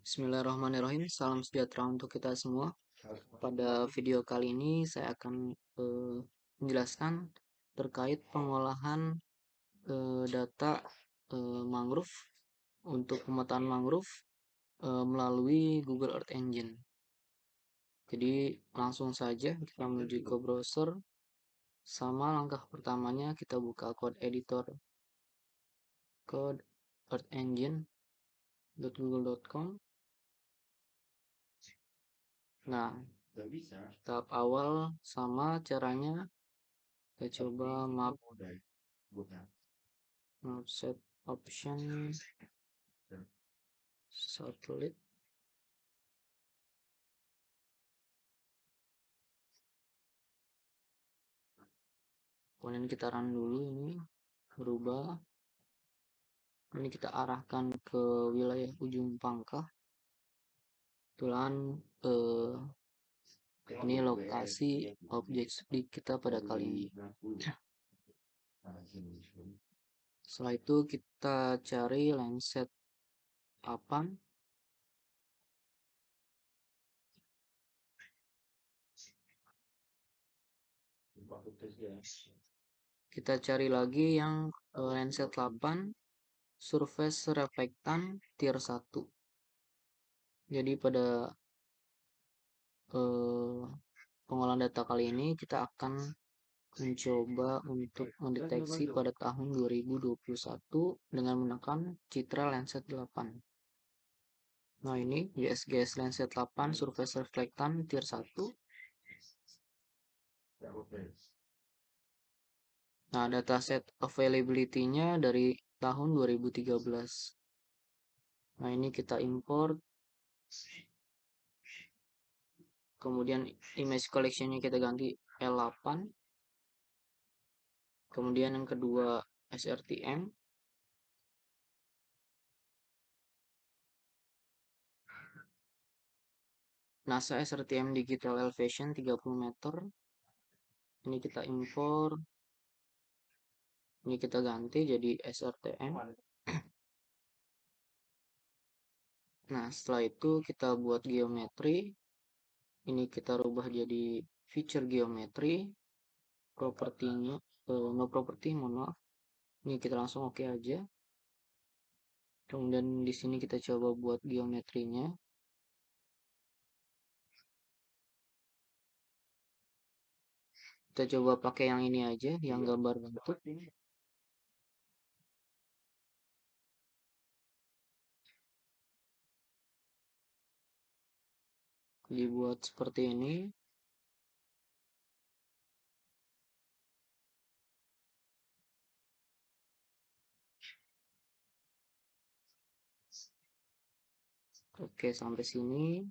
Bismillahirrahmanirrahim. Salam sejahtera untuk kita semua. Pada video kali ini saya akan menjelaskan terkait pengolahan data mangrove untuk pemetaan mangrove melalui Google Earth Engine. Jadi langsung saja kita menuju ke browser. Sama langkah pertamanya kita buka code editor code earthengine.google.com. Nah, tahap awal sama caranya. Kita coba map set option satellite. Kemudian kita run dulu, ini berubah. Ini kita arahkan ke wilayah ujung pangkah. Kebetulan ini lokasi objek studi kita pada kali ini. Setelah itu kita cari Landsat 8. Kita cari lagi yang Landsat 8 Surface Reflectance Tier 1. Jadi pada pengolahan data kali ini kita akan mencoba untuk mendeteksi pada tahun 2021 dengan menggunakan citra Landsat 8. Nah, ini USGS Landsat 8 Surface Reflectance Tier 1. Nah, dataset availability-nya dari tahun 2013. Nah, ini kita import. Kemudian image collection-nya kita ganti L8. Kemudian yang kedua SRTM. NASA SRTM Digital Elevation 30 meter. Ini kita import. Ini kita ganti jadi SRTM. Nah, setelah itu kita buat geometri. Ini kita rubah jadi feature geometri. Propertinya no property, mohon maaf. Ini kita langsung oke aja. Kemudian di sini kita coba buat geometrinya. Kita coba pakai yang ini aja, yang gambar bentuk. Dibuat seperti ini. Oke, sampai sini.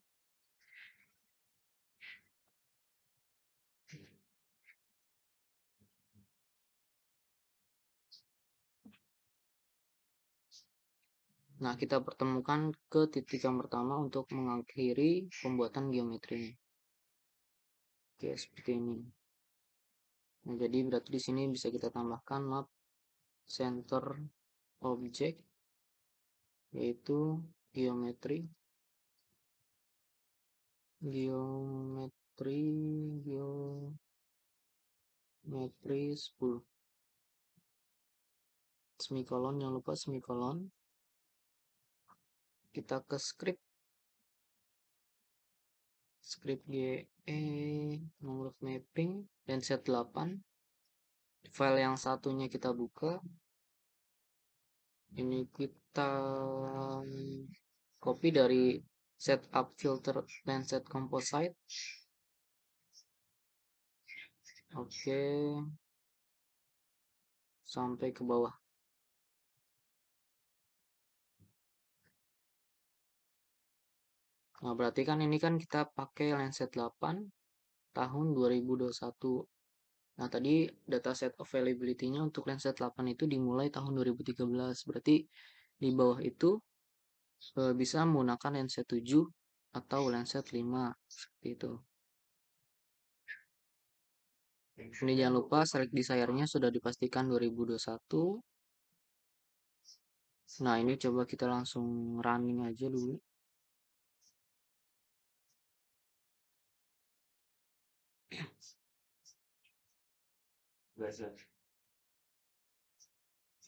Nah, kita pertemukan ke titik yang pertama untuk mengakhiri pembuatan geometrinya. Oke, seperti ini. Nah, jadi berarti di sini bisa kita tambahkan map center object, yaitu geometri 10. Semikolon, jangan lupa semikolon. Kita ke script GE mangrove mapping Landsat 8. File yang satunya kita buka. Ini kita copy dari setup filter Landsat composite. Oke, sampai ke bawah. Nah, berarti kan ini kan kita pakai Landsat 8 tahun 2021. Nah, tadi dataset availability-nya untuk Landsat 8 itu dimulai tahun 2013. Berarti di bawah itu bisa menggunakan Landsat 7 atau Landsat 5 seperti itu. Ini jangan lupa select desire-nya sudah dipastikan 2021. Nah, ini coba kita langsung running aja dulu.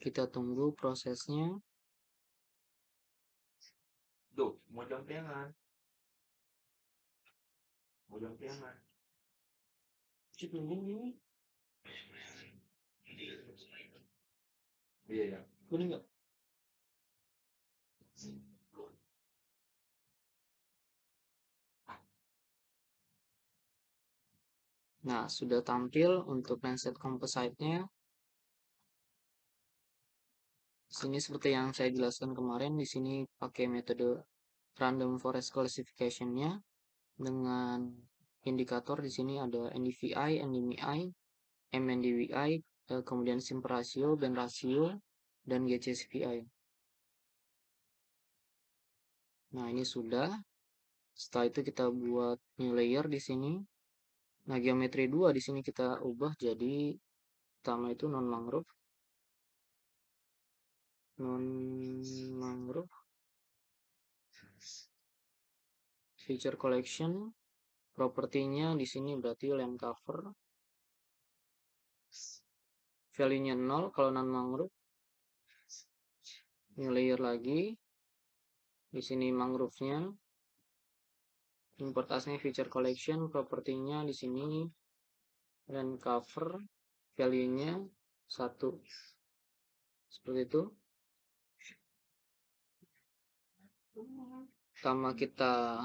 Kita tunggu prosesnya. Tuh, mau jampiangan. Mau jampiangan. Cip ini. Iya ya. Kuning nggak? Nah, sudah tampil untuk Lancet Composite-nya. Sini seperti yang saya jelaskan kemarin, di sini pakai metode Random Forest Classification-nya dengan indikator di sini ada NDVI, NDMI, MNDVI, kemudian SIMP ratio, band ratio, dan GCSVI. Nah, ini sudah. Setelah itu kita buat new layer di sini. Nah, geometri 2 di sini kita ubah jadi pertama itu non mangrove. Non mangrove feature collection. Propertinya di sini berarti land cover. Value-nya 0 kalau non mangrove. New layer lagi. Di sini mangrove-nya. Import asnya feature collection. Propertinya di sini land cover. Value-nya 1. Seperti itu. Pertama kita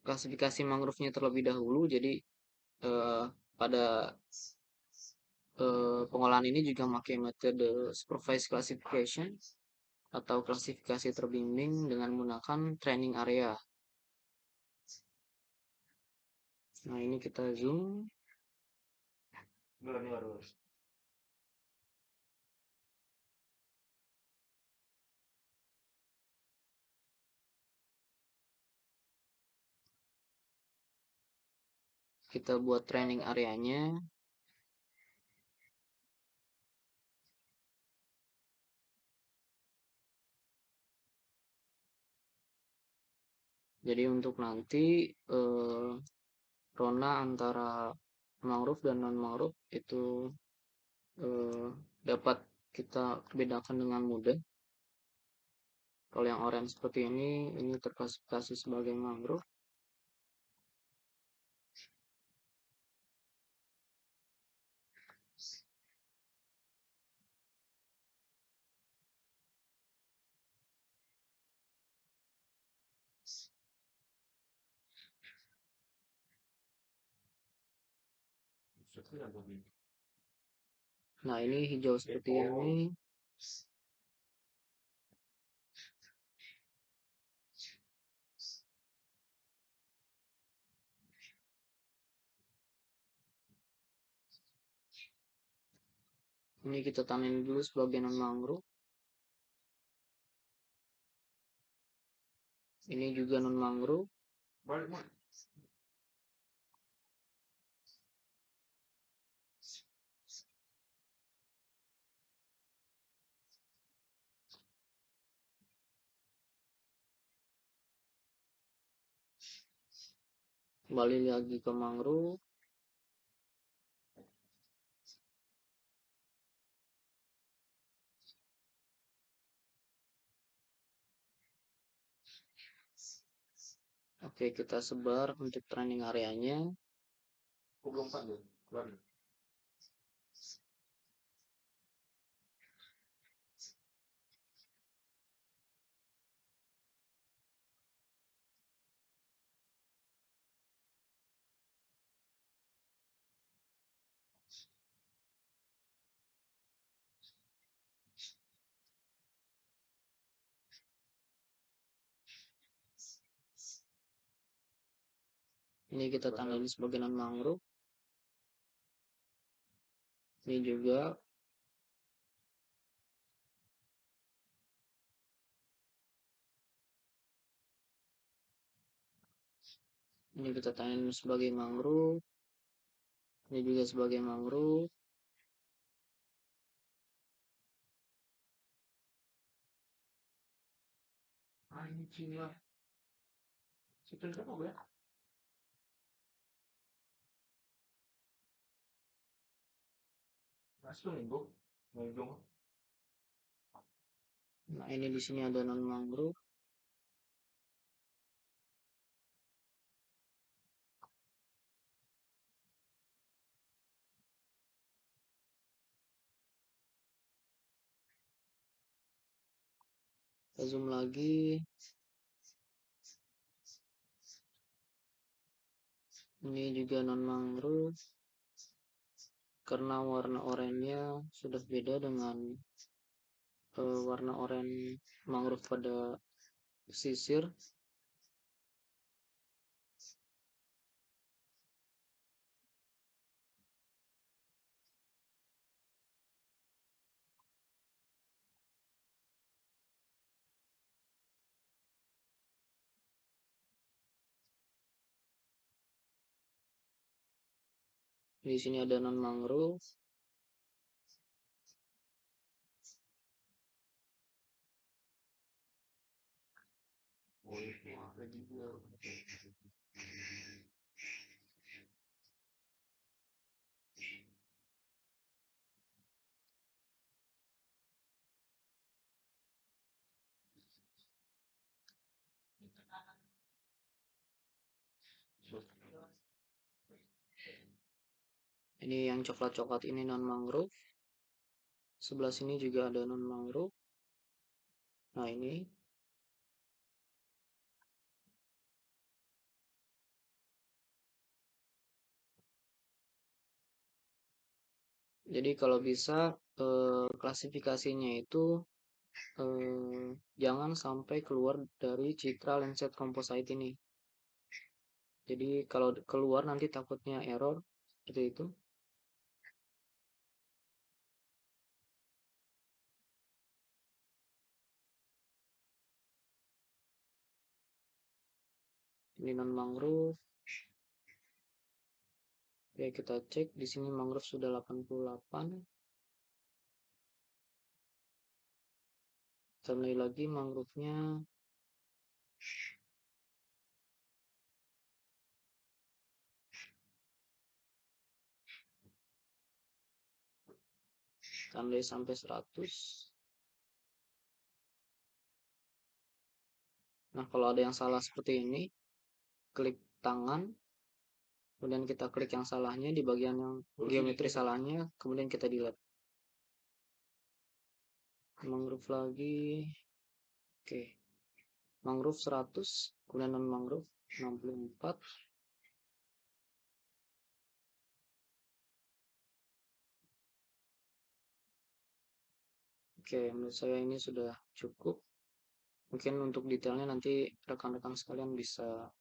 klasifikasi mangrove-nya terlebih dahulu. Jadi pada pengolahan ini juga memakai metode supervised classification atau klasifikasi terbimbing dengan menggunakan training area. Nah, ini kita zoom. Kita buat training areanya. Jadi untuk nanti rona antara mangrove dan non mangrove itu dapat kita bedakan dengan mudah. Kalau yang orange seperti ini terklasifikasi sebagai mangrove. Nah, ini hijau seperti ini. Ini kita tanamin dulu sebagai non mangrove. Ini juga non mangrove. Kembali lagi ke mangrove. Oke, kita sebar untuk training areanya. Ini kita tandai sebagai non mangrove. Ini juga. Ini kita tandai sebagai mangrove. Ini juga sebagai mangrove. Langsung minggu. Minggu. Nah, ini di sini ada non mangrove. Kita zoom lagi. Ini juga non mangrove. Karena warna oranye sudah beda dengan warna oranye mangrove pada pesisir. Di sini ada non mangrove. Oh, itu ada juga. Ini yang coklat-coklat ini non mangrove. Sebelah sini juga ada non mangrove. Nah, ini jadi kalau bisa klasifikasinya itu jangan sampai keluar dari citra Landsat Composite ini. Jadi kalau keluar nanti takutnya error seperti itu. Ini non mangrove. Oke, kita cek di sini mangrove sudah 88. Kita nilai lagi mangrove-nya. Tandai sampai 100. Nah, kalau ada yang salah seperti ini, klik tangan, kemudian kita klik yang salahnya di bagian yang geometri salahnya, kemudian kita delete. Mangrove lagi. Oke. Mangrove 100, kemudian non mangrove 64. Oke, menurut saya ini sudah cukup. Mungkin untuk detailnya nanti rekan-rekan sekalian bisa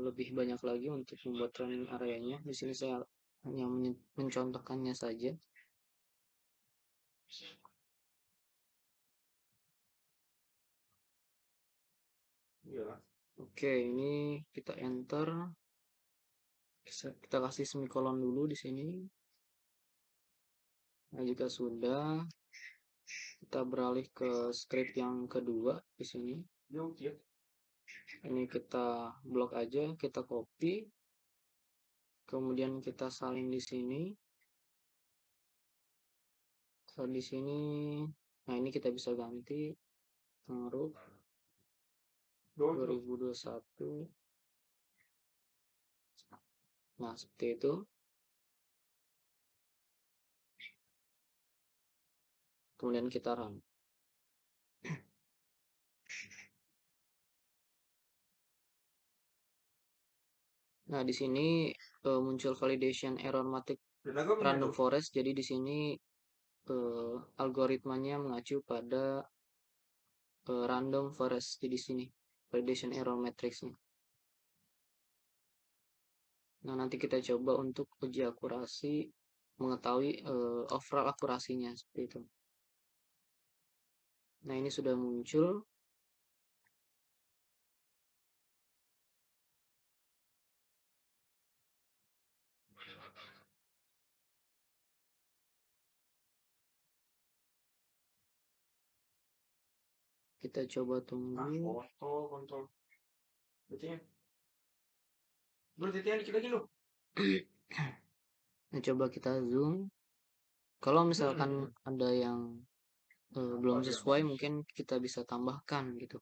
lebih banyak lagi untuk membuat training areanya. Di sini saya hanya mencontohkannya saja. Iya. Oke, ini kita enter. Kita kasih semikolon dulu di sini. Nah, jika sudah, kita beralih ke script yang kedua di sini. Ini kita blok aja, kita copy. Kemudian kita salin di sini. Di sini, nah ini kita bisa ganti mangrove 2021. Nah, seperti itu. Kemudian kita run. Nah, di sini muncul validation error matic random forest. Jadi di sini algoritmanya mengacu pada random forest. Jadi di sini validation error matrixnya. Nah, nanti kita coba untuk uji akurasi, mengetahui overall akurasinya seperti itu. Nah, ini sudah muncul. Kita coba tunggu. Kontrol. Berarti dikit lagi loh. Nah, coba kita zoom. Kalau misalkan ada yang belum sesuai, mungkin kita bisa tambahkan gitu.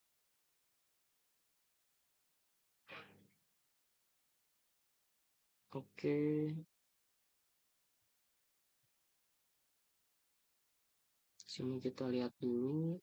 Oke, sini kita lihat dulu.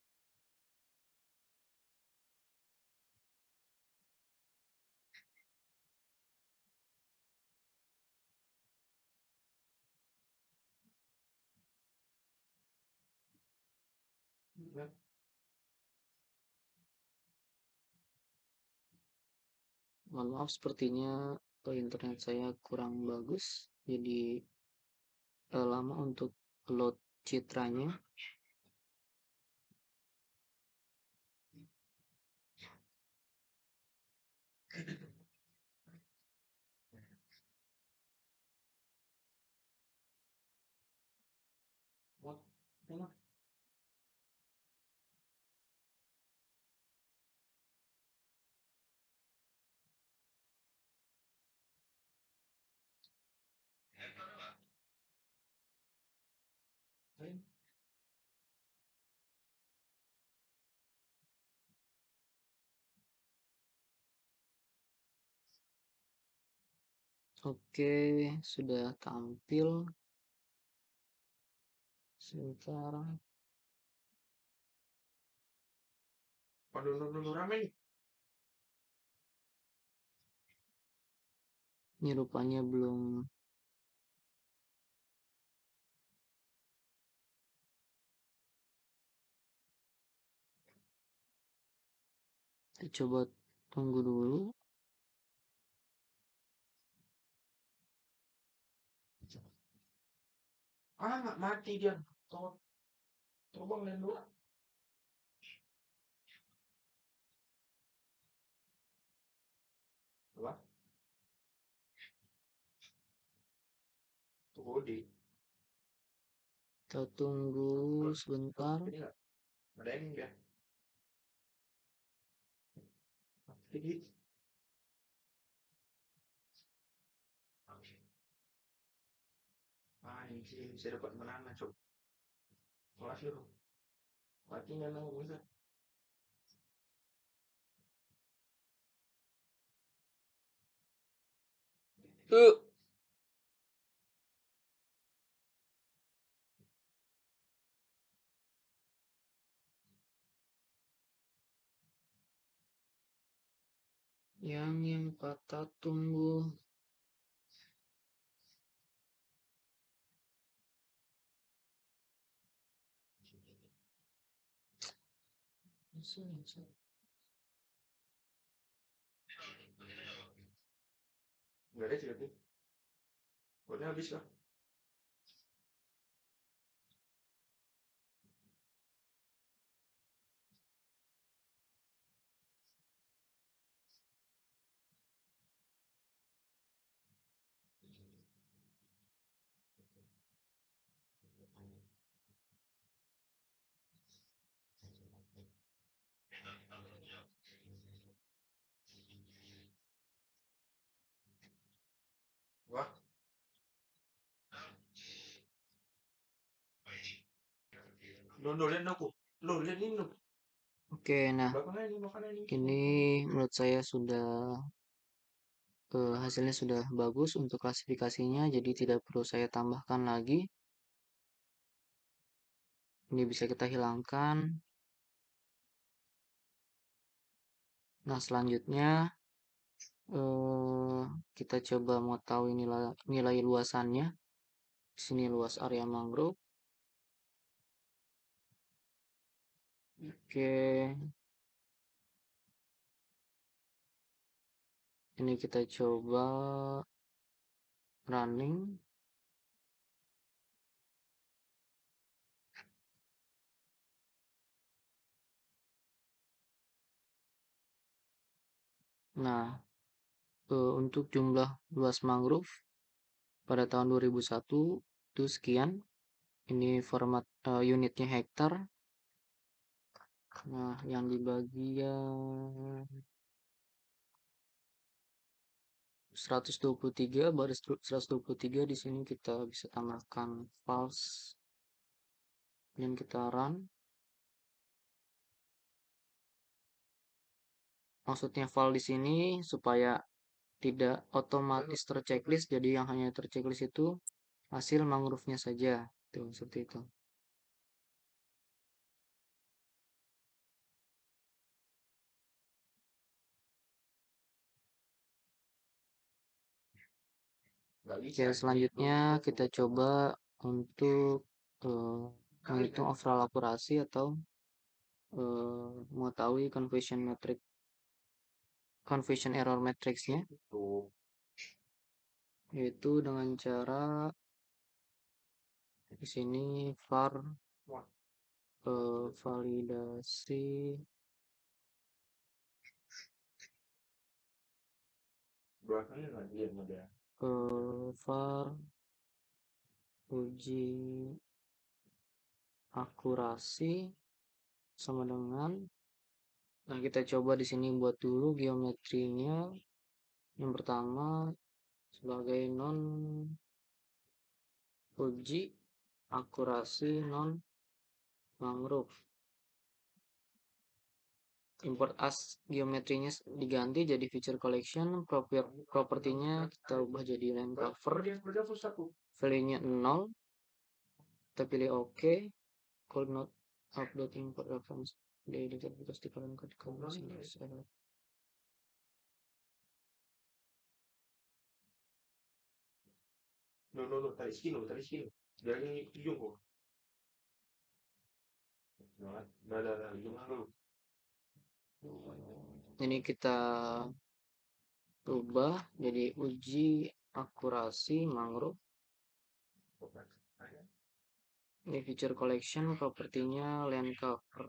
Mohon maaf, sepertinya internet saya kurang bagus, jadi lama untuk load citranya. Oke, sudah tampil. Sebentar. Waduh, rame nih. Ini rupanya belum. Kita coba tunggu dulu. Nggak mati dia. Coba ngeliat dulu. Apa? Tuh di. Kita tunggu sebentar. Ini nggak ada yang dia. Jadi. Ini sih bisa dapat menang coba. Makasih loh. Mati nggak nang bisa. Yang patah tunggu. Nggak ada sih tapi. Udah habis lah. Wah. Lo lihat aku. Lo lihat ini lo. Oke, nah Makan ini. ini menurut saya sudah hasilnya sudah bagus untuk klasifikasinya, jadi tidak perlu saya tambahkan lagi. Ini bisa kita hilangkan. Nah, selanjutnya kita coba mau tahu nilai luasannya. Di sini luas area mangrove. Oke, ini kita coba running. Nah, untuk jumlah luas mangrove pada tahun 2001 itu sekian. Ini format unitnya hektar. Nah, yang di bagian 123 baris 123 di sini kita bisa tambahkan false. dan kita run. Maksudnya file di sini supaya tidak otomatis terchecklist, jadi yang hanya terchecklist itu hasil mangrove-nya saja. Tuh, seperti itu. Oke, selanjutnya kita coba untuk menghitung overall akurasi atau mengetahui conversion error matrix-nya, yaitu dengan cara di sini var validasi var uji akurasi sama dengan, nah kita coba di sini buat dulu geometrinya. Yang pertama sebagai non uji akurasi non mangrove, import as geometrinya diganti jadi feature collection, propertinya kita ubah jadi line cover, value-nya 0, kita pilih OK, could not update import reference the editor because the current code is error. No, tadi sini. Dari ujung kok. Ada ujung dulu. Ini kita ubah jadi uji akurasi mangrove. Ini feature collection, propertinya land cover,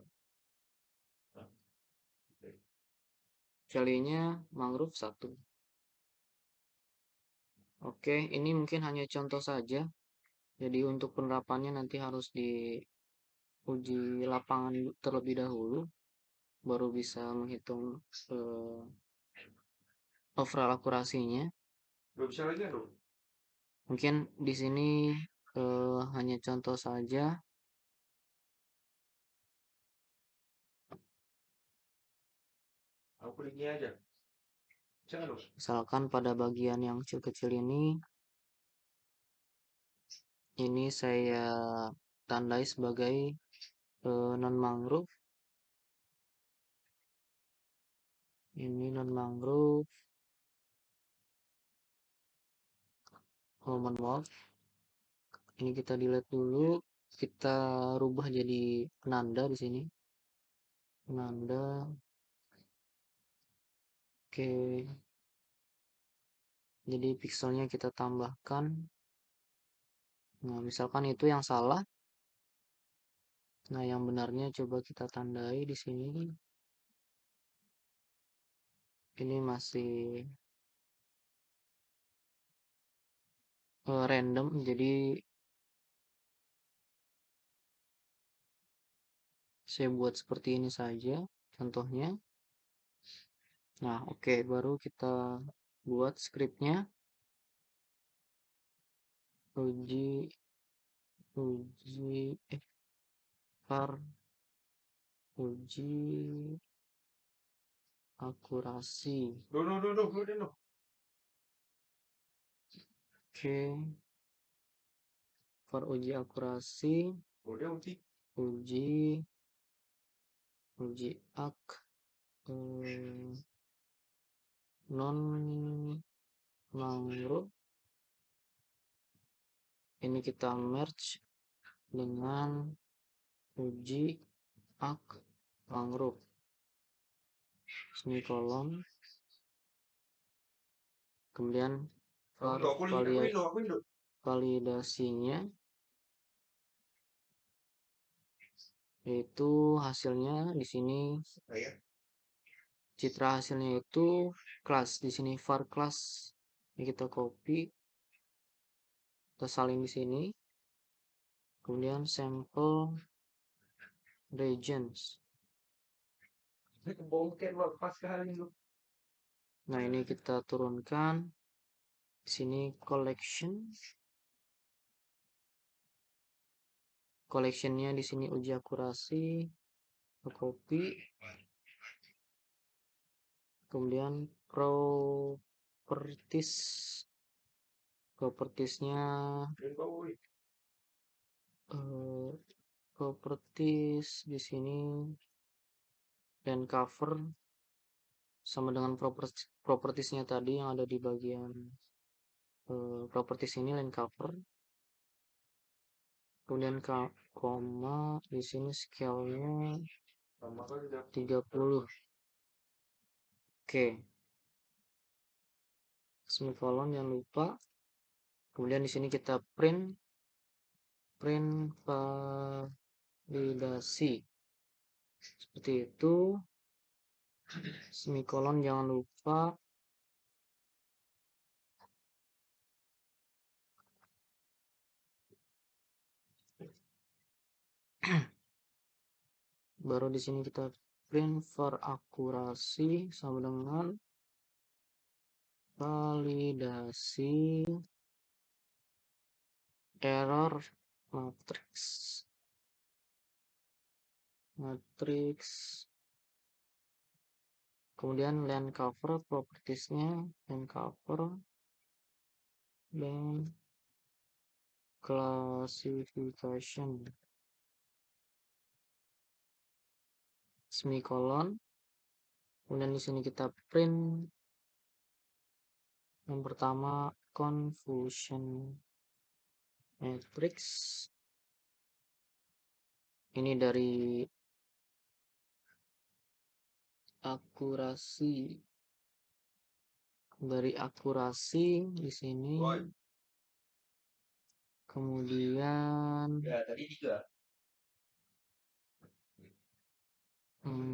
value-nya mangrove 1. Oke, ini mungkin hanya contoh saja. Jadi untuk penerapannya nanti harus diuji lapangan terlebih dahulu, baru bisa menghitung overall akurasinya. Belum bisa lagi kan? Mungkin di sini hanya contoh saja. Aku ini aja. Jangan dong. Misalkan pada bagian yang kecil-kecil ini saya tandai sebagai non mangrove. Ini non mangrove. Mohon maaf. Ini kita delete dulu. Kita rubah jadi penanda di sini. Penanda. Oke. Jadi pixelnya kita tambahkan. Nah, misalkan itu yang salah. Nah, yang benarnya coba kita tandai di sini. Ini masih random, jadi saya buat seperti ini saja contohnya. Nah, oke, baru kita buat scriptnya. Var uji akurasi. No. Oke, var uji akurasi, uji ak non mangrove. Ini kita merge dengan uji ak mangrove. Semikolon. Kemudian validasinya, yaitu hasilnya di sini. Citra hasilnya itu kelas di sini, var class. Ini kita copy, kita salin di sini. Kemudian sampel regions. Nah, ini kita turunkan di sini collection collectionnya di sini uji akurasi, copy, kemudian propertiesnya properties di sini dan cover sama dengan propertiesnya tadi yang ada di bagian properties ini line cover, kemudian koma di sini scale-nya 30. Oke, semikolon jangan lupa. Kemudian di sini kita print validasi seperti itu. Semikolon jangan lupa. Baru di sini kita print for akurasi sama dengan validasi error matrix. Kemudian line cover propertiesnya line cover dan classification semikolon. Kemudian di sini kita print yang pertama confusion matrix. Ini dari akurasi di sini. Kemudian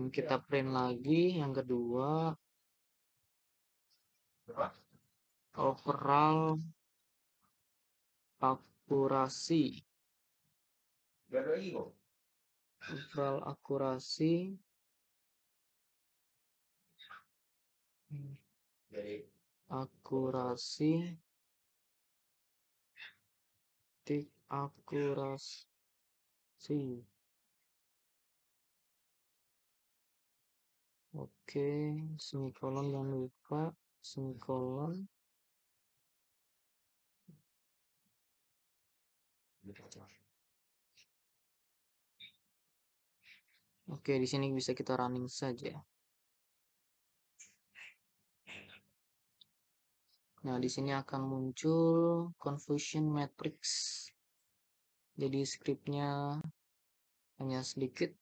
kita print lagi yang kedua overall akurasi. Overall akurasi akurasi. Oke, semikolon jangan lupa semikolon. Oke, di sini bisa kita running saja. Nah, di sini akan muncul confusion matrix. Jadi scriptnya hanya sedikit.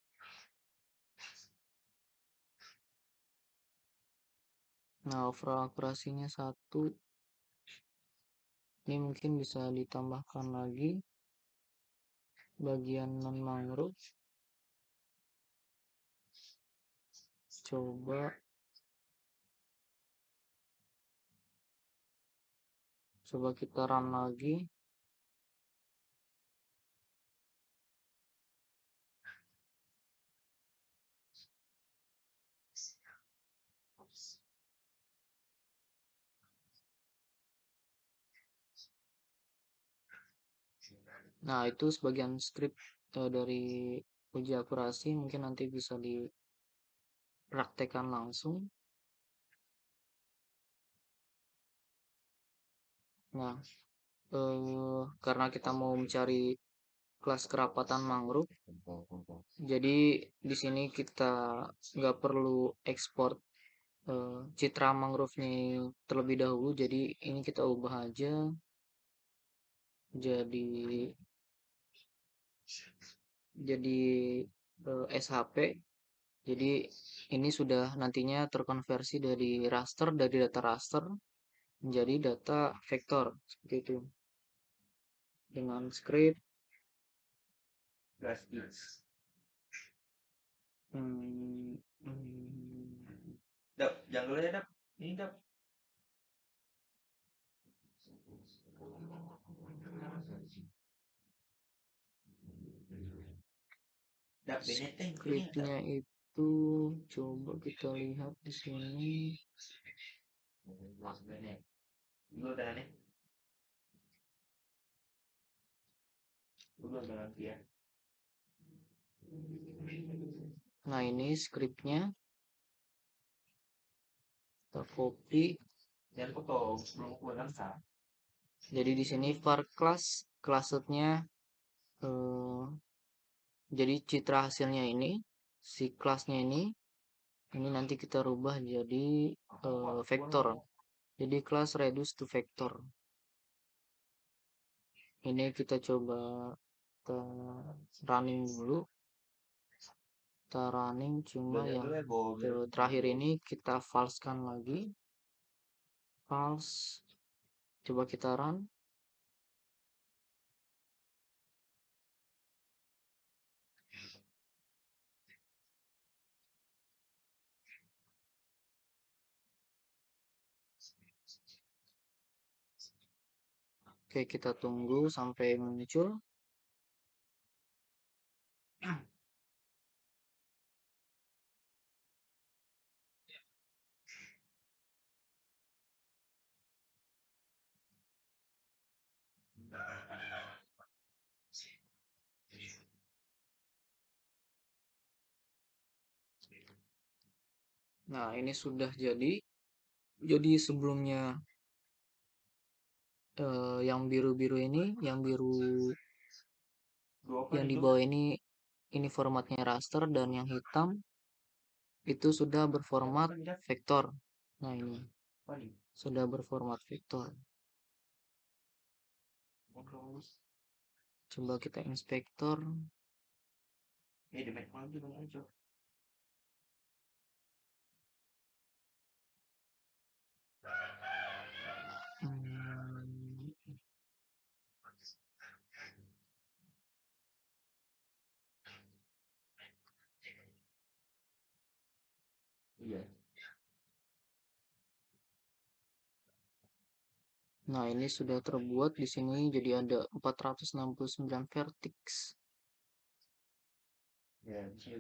Nah, overall akurasinya 1. Ini mungkin bisa ditambahkan lagi bagian non mangrove. Coba kita run lagi. Nah, itu sebagian script dari uji akurasi, mungkin nanti bisa dipraktekkan langsung. Nah, karena kita mau mencari kelas kerapatan mangrove, jadi di sini kita nggak perlu ekspor citra mangrove-nya terlebih dahulu. Jadi ini kita ubah aja jadi SHP. Jadi ini sudah nantinya terkonversi dari data raster menjadi data vektor seperti itu dengan script Jangan ini scriptnya itu coba kita lihat di sini. Nah, ini scriptnya kita copy. Dan foto sebelum aku langsung. Jadi di sini var class classnya jadi citra hasilnya ini si kelasnya ini nanti kita rubah jadi vektor. Jadi kelas reduce to vector. Ini kita coba kita running dulu. Kita running cuma yang terakhir ini kita falsekan lagi. False. Coba kita run. Oke, kita tunggu sampai muncul. Nah, ini sudah jadi. Jadi sebelumnya yang biru-biru ini, yang biru yang di bawah ini formatnya raster, dan yang hitam itu sudah berformat vektor. Nah, ini sudah berformat vektor. Coba kita inspektor. Hmm, Iya. Nah, ini sudah terbuat di sini jadi ada 469 vertex. Ya, bisa.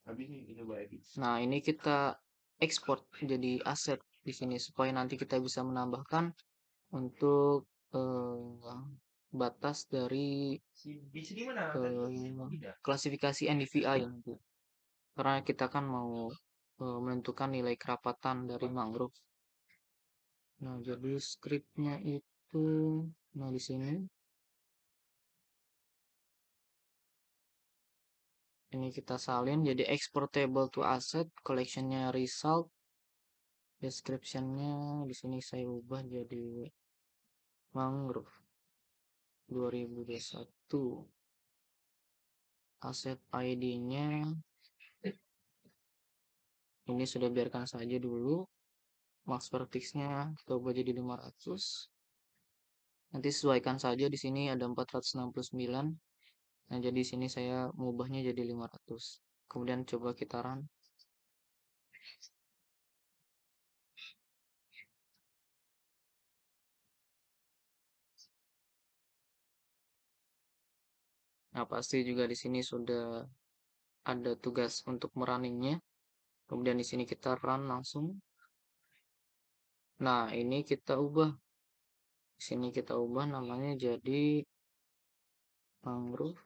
Habis ini kita coba edit. Nah, ini kita ekspor jadi aset di sini supaya nanti kita bisa menambahkan untuk batas dari Bisa di mana? klasifikasi NDVI nanti. Karena kita kan mau menentukan nilai kerapatan dari mangrove. Nah, jadi scriptnya itu, nah di sini ini kita salin jadi exportable to asset, collectionnya result, descriptionnya di sini saya ubah jadi mangrove 2021, aset ID-nya ini sudah biarkan saja dulu, max vertexnya coba jadi 500. Nanti sesuaikan saja, di sini ada 469. Nah, jadi di sini saya mengubahnya jadi 500. Kemudian coba kita run. Nah, pasti juga di sini sudah ada tugas untuk merunningnya. Kemudian di sini kita run langsung. Nah, ini kita ubah. Di sini kita ubah namanya jadi mangrove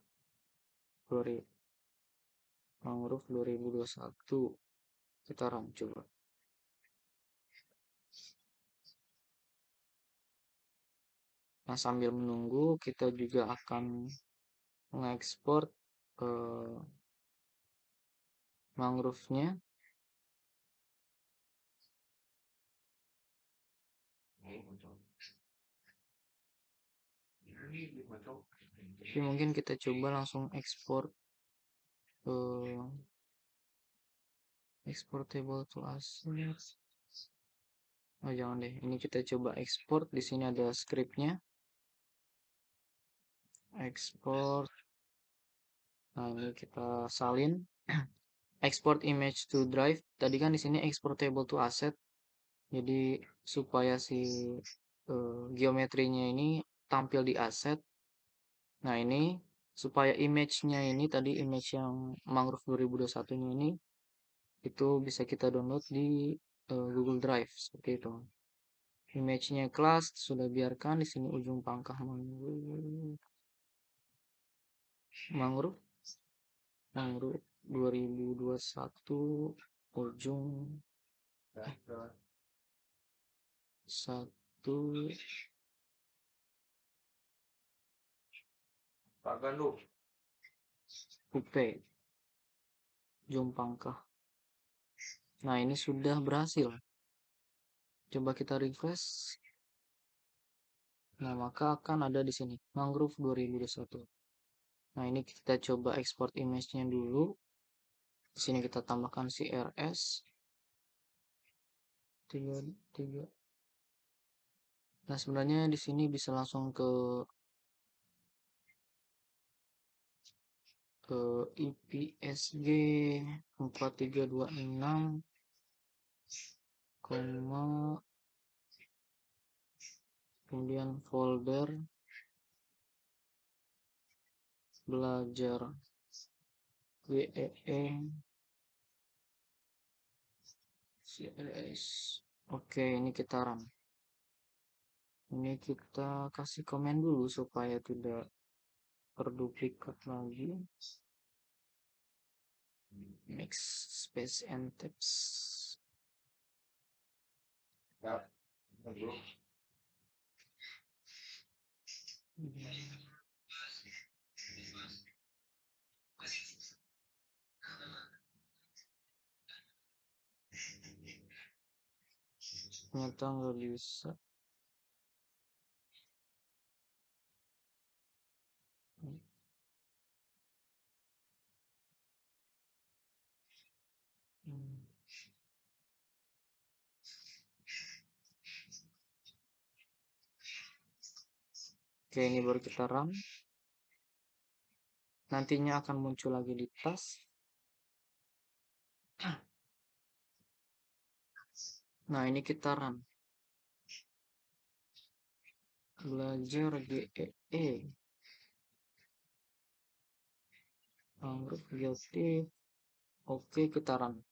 2021. Kita run coba. Nah, sambil menunggu kita juga akan mengekspor mangrove-nya. Tapi mungkin kita coba langsung ekspor exportable to asset. Oh, jangan deh. Ini kita coba ekspor. Di sini ada scriptnya. Export. Nah, ini kita salin. Export image to drive. Tadi kan di sini exportable to asset. Jadi supaya si geometrinya ini tampil di aset. Nah, ini supaya image-nya ini tadi image yang mangrove 2021-nya ini itu bisa kita download di Google Drive seperti itu. Image-nya kelas sudah biarkan di sini ujung pangkah mangrove. Mangrove 2021 ujung satu Pak Gandum. UP Jumpangkah. Nah, ini sudah berhasil. Coba kita refresh. Nah, maka akan ada di sini Mangrove 2021. Nah, ini kita coba export image-nya dulu. Di sini kita tambahkan CRS 33. Nah, sebenarnya di sini bisa langsung ke IPSG 4326, kemudian folder belajar WEE CLS. Oke, ini kita run. Ini kita kasih komen dulu supaya tidak terduplikat lagi. Mix space and tabs. Ya, bro. Ternyata nggak bisa. Oke, ini baru kita run. Nantinya akan muncul lagi di tas. Nah, ini kita run. Belajar GEE. Mangrove guilty. Oke, kita run.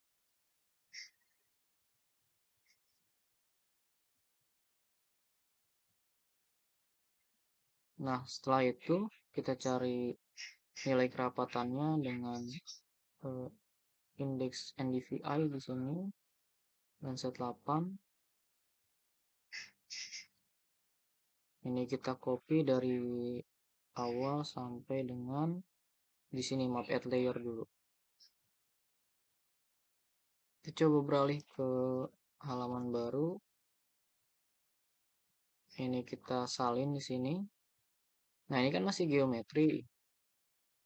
Nah, setelah itu kita cari nilai kerapatannya dengan indeks NDVI di sini Lancet 8. Ini kita copy dari awal sampai dengan di sini map add layer dulu. Kita coba beralih ke halaman baru. Ini kita salin di sini. Nah, ini kan masih geometri.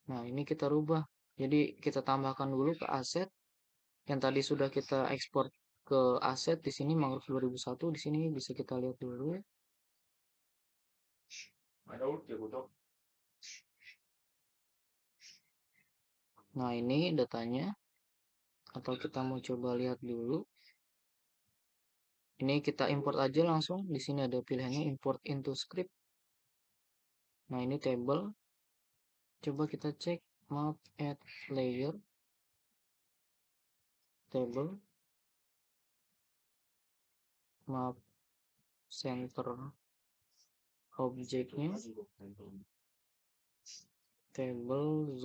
Nah, ini kita rubah. Jadi kita tambahkan dulu ke aset yang tadi sudah kita ekspor ke aset di sini Mangrove 2001. Di sini bisa kita lihat dulu. Nah, ini datanya. Atau kita mau coba lihat dulu. Ini kita import aja langsung. Di sini ada pilihannya import into script. Nah, ini table. Coba kita cek map add layer table map center objeknya table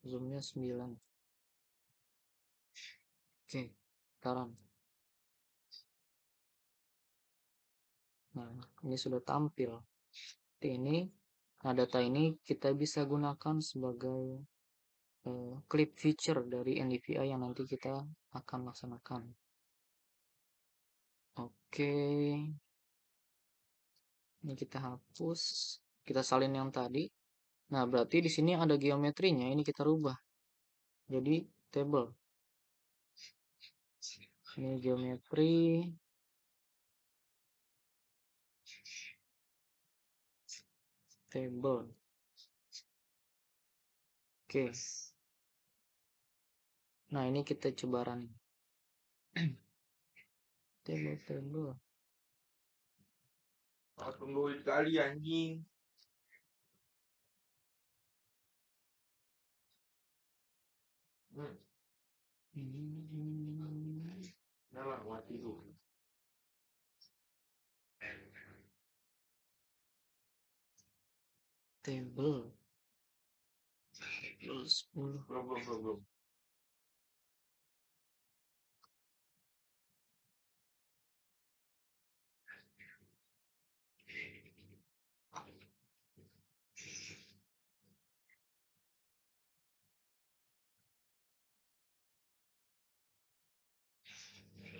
zoomnya 9. Oke, sekarang nah ini sudah tampil ini. Nah, data ini kita bisa gunakan sebagai clip feature dari NDVI yang nanti kita akan laksanakan. Oke, ini kita hapus, kita salin yang tadi. Nah, berarti di sini ada geometrinya, ini kita rubah jadi table. Ini geometri table. Oke. Nah, ini kita coba run. Table. Tunggu kali anjing. Nah, mati dulu. Table. 10. Belum.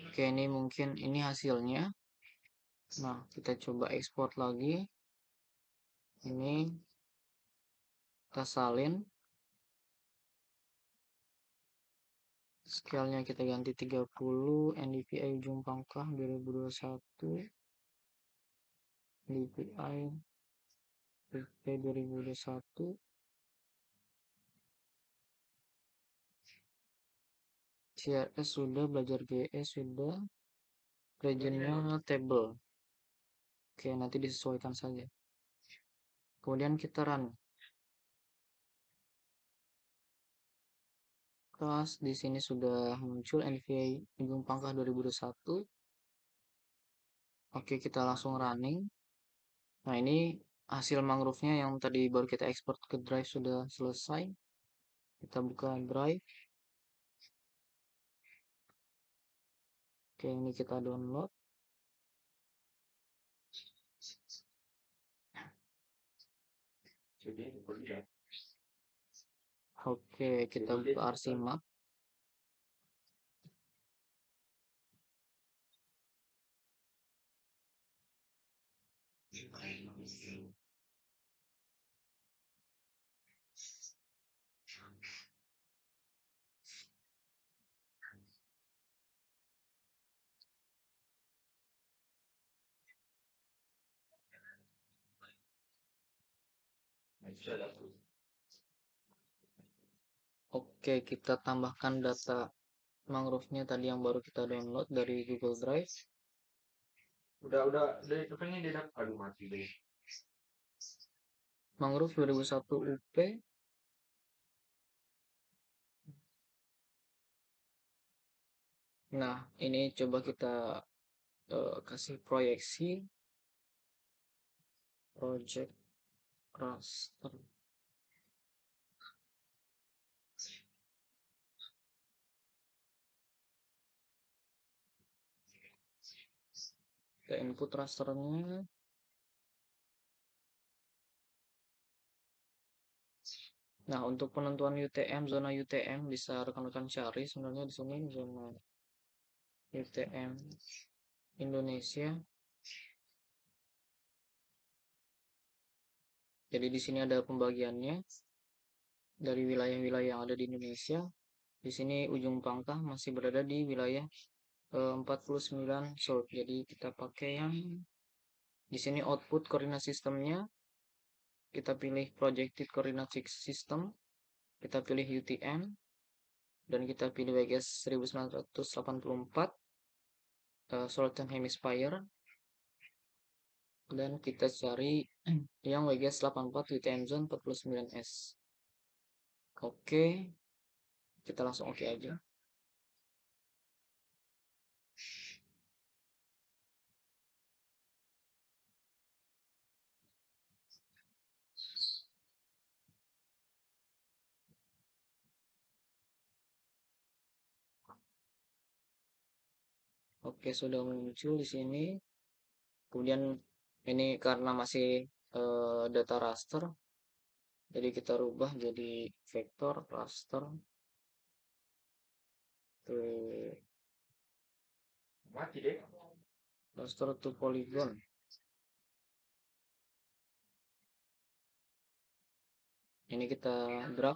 Oke, ini mungkin ini hasilnya. Nah, kita coba ekspor lagi. Ini kita salin. Scale-nya kita ganti 30, NDVI ujung pangkah 2021, NDVI PP 2021, CRS sudah, belajar GS sudah, regionnya table. Oke, nanti disesuaikan saja. Kemudian kita run. Terus di sini sudah muncul NVI ujung pangkah 2021. Oke, kita langsung running. Nah, ini hasil mangrove-nya yang tadi baru kita ekspor ke drive sudah selesai. Kita buka drive. Oke, ini kita download. Oke, kita buka RCMap. Oke, kita tambahkan data mangrove-nya tadi yang baru kita download dari Google Drive. Udah pengen dia dapat. Aduh, mati deh. Mangrove 2001 UP. Nah, ini coba kita kasih proyeksi project raster. Ke input rasternya. Nah, untuk penentuan UTM, zona UTM bisa rekan-rekan cari. Sebenarnya di sini zona UTM Indonesia. Jadi di sini ada pembagiannya dari wilayah-wilayah yang ada di Indonesia. Di sini ujung pangkah masih berada di wilayah 49 sort. Jadi kita pakai yang di sini output coordinate sistemnya. Kita pilih projected coordinate system. Kita pilih UTM dan kita pilih WGS 1984 Southern Hemisphere. Dan kita cari yang WGS 84 UTM zone 49S. Oke, kita langsung oke aja. Oke, sudah muncul di sini. Kemudian ini karena masih data raster, jadi kita rubah jadi vektor raster to Mati deh. raster to polygon. Ini kita drag.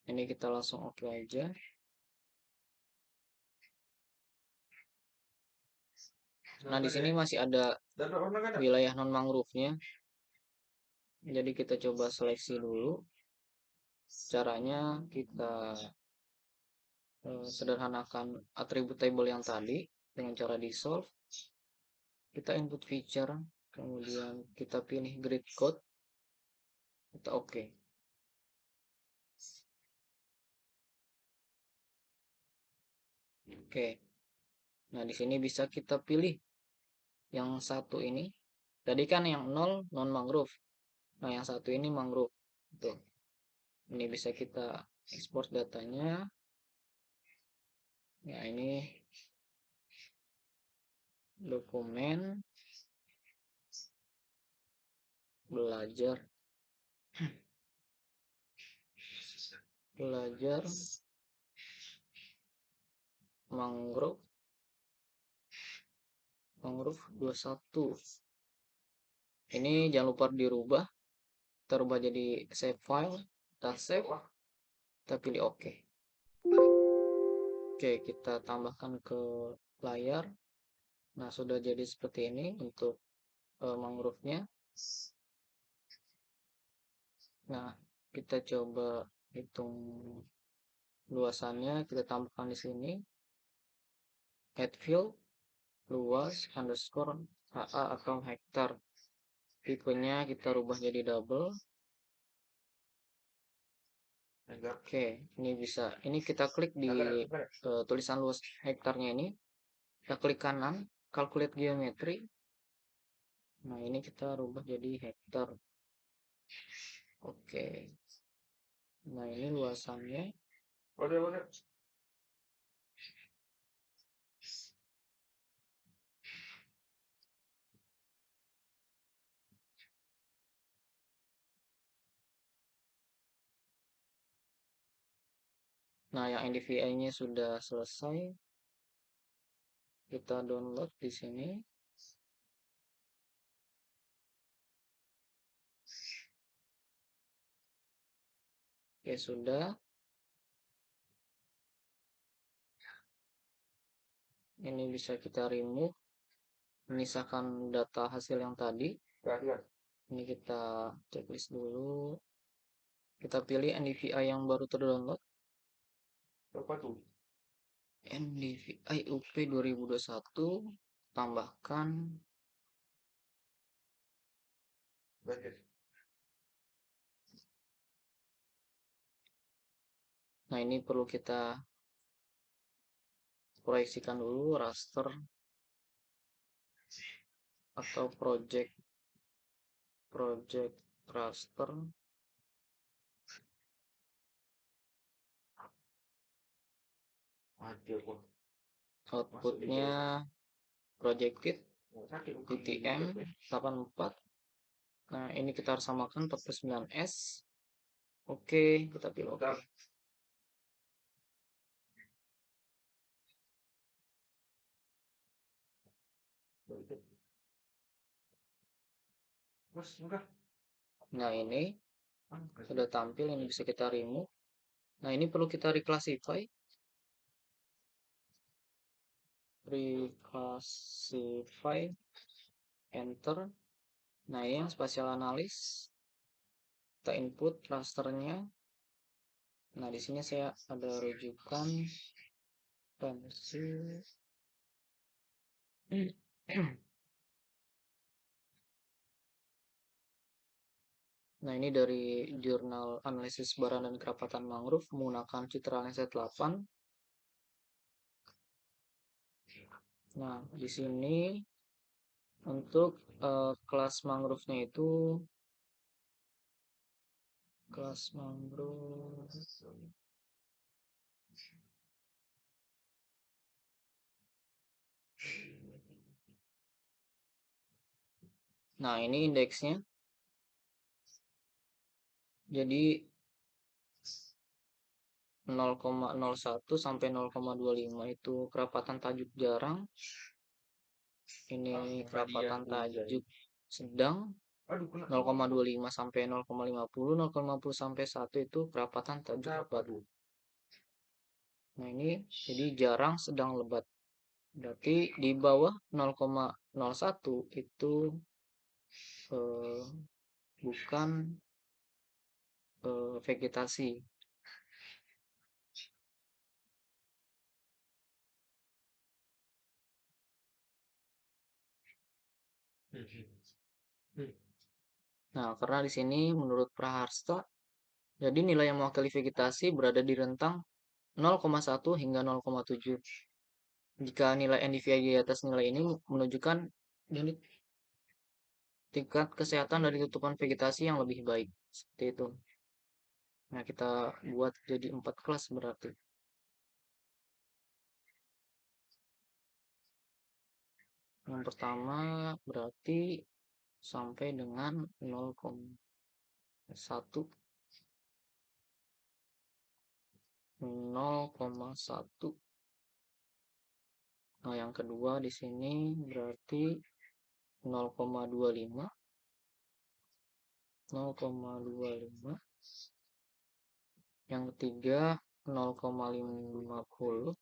Ini kita langsung oke aja. Nah, di sini masih ada wilayah non mangrove-nya. Jadi kita coba seleksi dulu. Caranya kita sederhanakan atribut table yang tadi dengan cara dissolve. Kita input feature, kemudian kita pilih grid code. Kita oke. Oke. Nah, di sini bisa kita pilih yang satu ini. Tadi kan yang 0 non mangrove. Nah, yang satu ini mangrove. Tuh. Ini bisa kita ekspor datanya. Nah, ini dokumen belajar belajar mangrove 21. Ini jangan lupa dirubah, kita rubah jadi save file, kita save, kita pilih OK. Oke, kita tambahkan ke layar. Nah, sudah jadi seperti ini untuk mangrove-nya. Nah, kita coba hitung luasannya, kita tambahkan di sini. Add field, luas, underscore, HA atau hektar. Tipenya kita rubah jadi double. Oke, ini bisa. Ini kita klik di tulisan luas hektarnya ini. Kita klik kanan, calculate geometry. Nah, ini kita rubah jadi hektar. Oke. Nah, ini luasannya. Nah, yang NDVI-nya sudah selesai. Kita download di sini. Oke, sudah. Ini bisa kita remove, memisahkan data hasil yang tadi. Ini kita checklist dulu. Kita pilih NDVI yang baru terdownload. NDVI UP 2021. Tambahkan. Nah, ini perlu kita proyeksikan dulu raster atau project raster. Outputnya projected DTM 84. Nah, ini kita harus samakan 49S. Oke, kita pilih OK. Nah, ini sudah tampil, ini bisa kita remove. Nah, ini perlu kita reclassify. Enter. Nah, ini yang spatial analysis. Kita input rasternya. Nah, di sini saya ada rujukan pensil. Nah, ini dari jurnal analisis baran dan kerapatan mangrove menggunakan citra Landsat 8. Nah, di sini untuk kelas mangrove-nya itu kelas mangrove. Nah, ini indeksnya. Jadi 0,01 sampai 0,25 itu kerapatan tajuk jarang. Ini kerapatan tajuk sedang. 0,25 sampai 0,50, 0,50 sampai 1 itu kerapatan tajuk lebat. Nah, ini jadi jarang, sedang, lebat. Berarti di bawah 0,01 itu bukan vegetasi. Nah, karena di sini menurut Praharsta, jadi nilai yang mewakili vegetasi berada di rentang 0,1 hingga 0,7. Jika nilai NDVI di atas nilai ini menunjukkan unit tingkat kesehatan dari tutupan vegetasi yang lebih baik. Seperti itu. Nah, kita buat jadi 4 kelas berarti. Yang pertama berarti sampai dengan 0,1. 0,1. Nah, yang kedua di sini berarti 0,25. 0,25. Yang ketiga 0,50.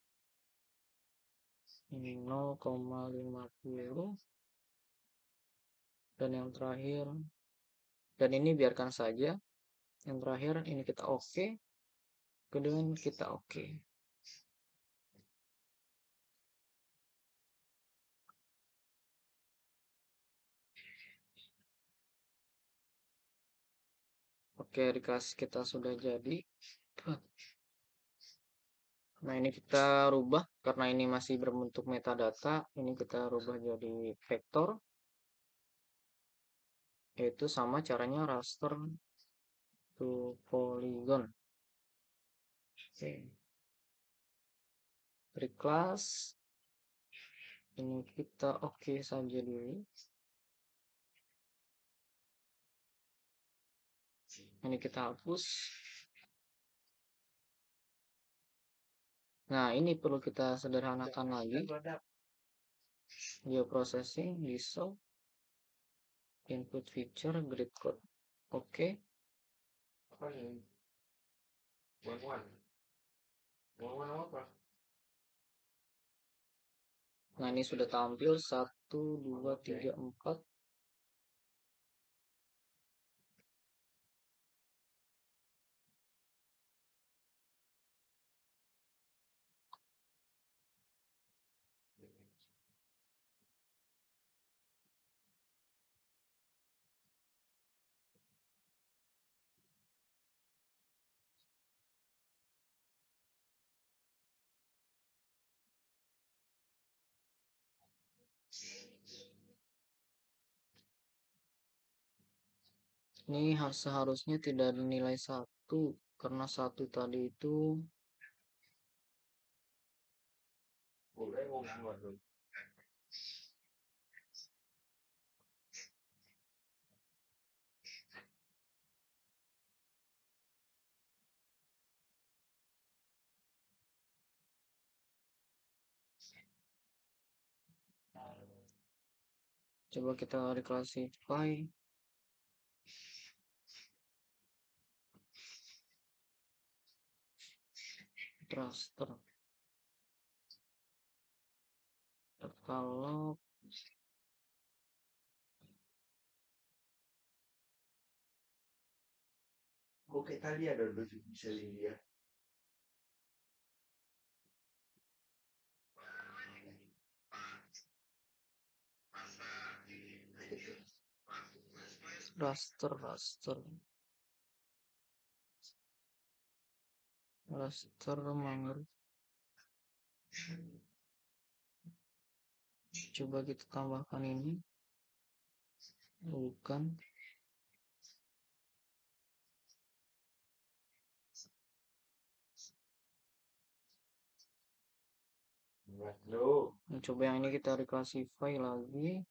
Ini 0,50. Dan yang terakhir, dan ini biarkan saja. Yang terakhir ini kita oke. Kemudian kita oke. Oke, recast kita sudah jadi. Nah, ini kita rubah karena ini masih berbentuk metadata. Ini kita rubah jadi vektor. Yaitu sama caranya raster to polygon. Oke. Reclass. Ini kita oke saja dulu. Ini kita hapus. Nah, ini perlu kita sederhanakan lagi. Geoprocessing, dissolve, input feature, grid code. Oke. Apa ini? One apa? Nah, ini sudah tampil 1, 2, 3, 4. Ini seharusnya tidak ada nilai 1 karena 1 tadi itu coba kita reclassify. Raster. Kalau Oke, tadi ada lucu bisa lihat. raster mangger. Coba kita tambahkan ini. Bukan. Nah, coba yang ini kita reclassify lagi.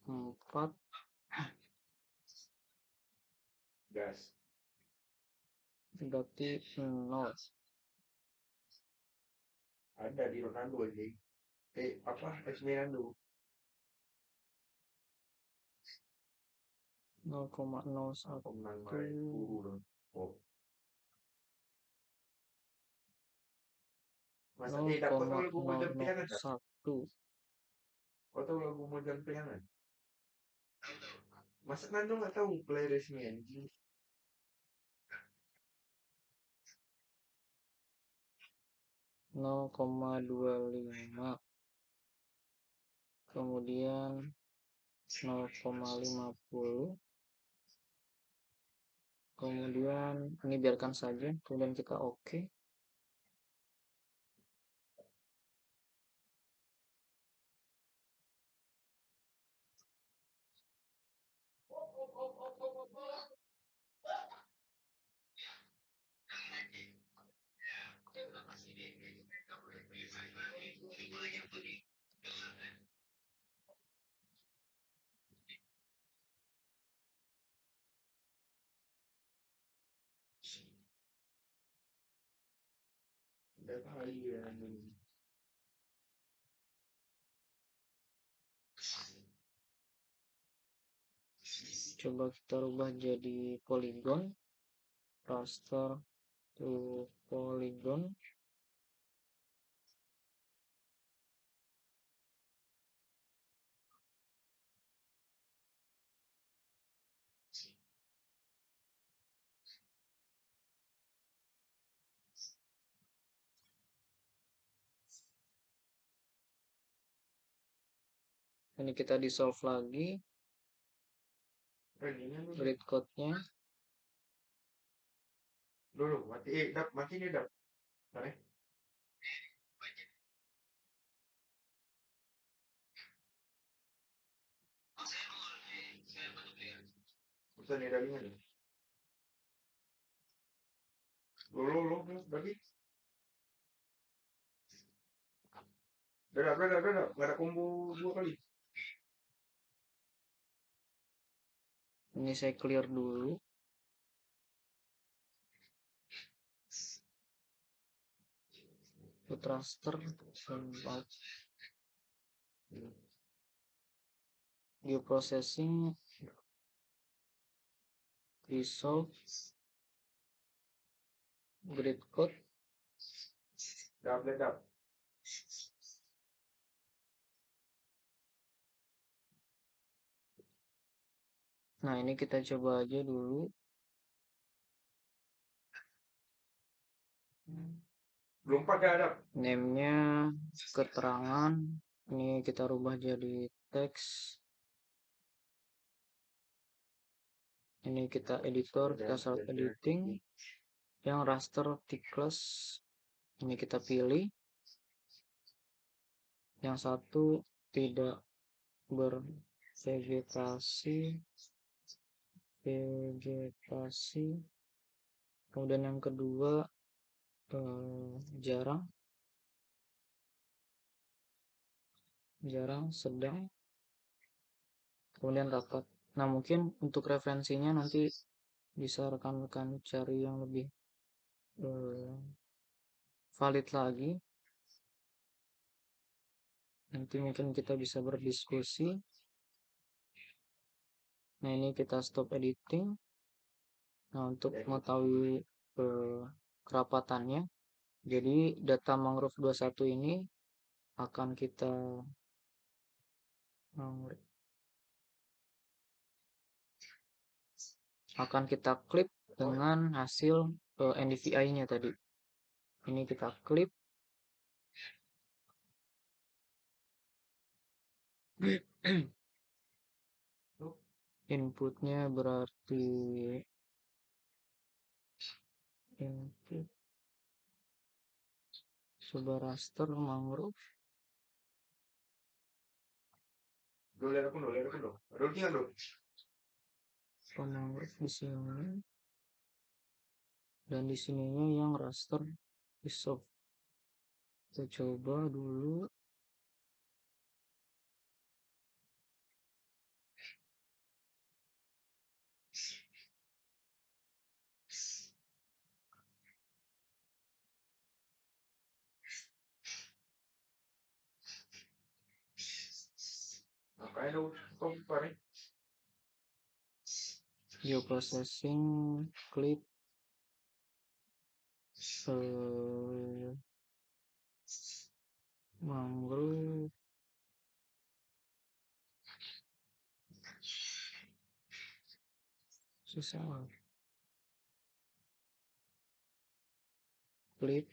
Empat. Gas. Berarti 0. Ada di Ronaldo aja. Apa? Esmeralda. 0,01. Oh. Masa tidak kau tahu lagu Mojan Piangan tak? 0,001. Kau tahu lagu Mojan Piangan? Masa Nando nggak tahu play resmi anjing? 0,25. Kemudian 0,50. Kemudian ini biarkan saja. Kemudian kita oke. Coba kita rubah jadi polygon, raster to polygon. Ini kita di solve lagi grid code-nya. Dulu mati ini dap. Tarik. Bisa nih dagingnya nih. Lu lagi. Dadah. Nggak ada combo 2 kali. Ini saya clear dulu. Put raster out. Geoprocessing resolve grid code. Dap. Nah, ini kita coba aja dulu. Belum pakai dap. Name-nya keterangan. Ini kita rubah jadi teks. Ini kita editor, kita self editing. Yang raster thickness ini kita pilih. Yang satu tidak bervegetasi. Kemudian yang kedua jarang, sedang, kemudian rapat. Nah, mungkin untuk referensinya nanti bisa rekan-rekan cari yang lebih valid lagi. Nanti mungkin kita bisa berdiskusi. Nah, ini kita stop editing. Nah, untuk mengetahui kerapatannya, jadi data mangrove 21 ini akan kita klip dengan hasil NDVI-nya tadi. Ini kita klip. Inputnya berarti input sebuah raster mangrove. Lihat aku dulu. Mangrove di sini. Dan di sininya yang raster resolve. Kita coba dulu. Ngapain lu? Kok paling? Geoprocessing clip mangrove susah clip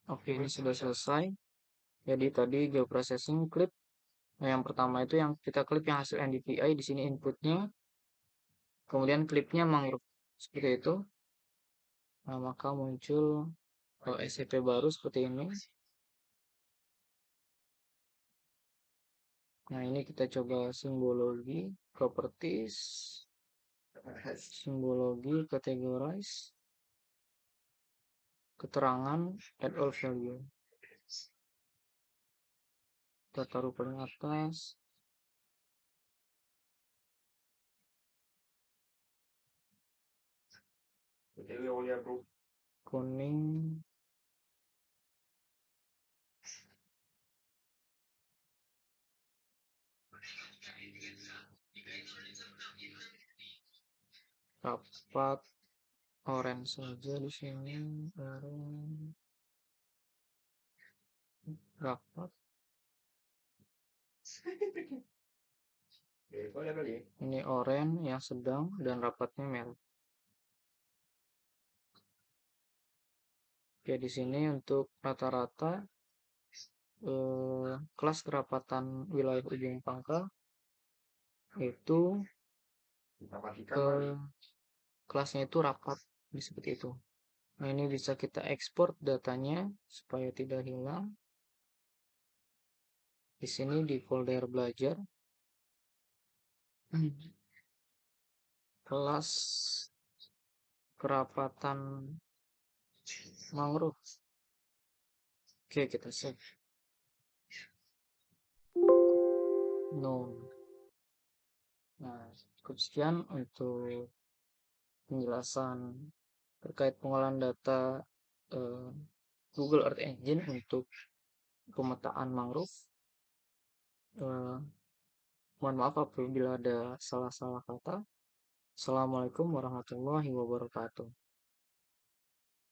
Oke, ini sudah selesai. Jadi tadi geoprocessing clip. Nah, yang pertama itu yang kita klip yang hasil NDVI, di sini inputnya. Kemudian klipnya mangrove seperti itu. Nah, maka muncul SCP baru seperti ini. Nah, ini kita coba simbologi, properties, simbologi, categorize. keterangan add all value. Kita taruh paling atas. Kuning. Rapat orange saja di sini. Orange. Rapat. Ini orange yang sedang dan rapatnya merah. Oke, di sini untuk rata-rata kelas kerapatan wilayah ujung pangkal itu kelasnya itu rapat seperti itu. Nah, ini bisa kita ekspor datanya supaya tidak hilang. Di sini di folder belajar, kelas kerapatan mangrove. Oke, kita save. No. Nah, cukup sekian untuk penjelasan terkait pengolahan data Google Earth Engine untuk pemetaan mangrove. Mohon maaf apabila ada salah-salah kata. Assalamualaikum warahmatullahi wabarakatuh.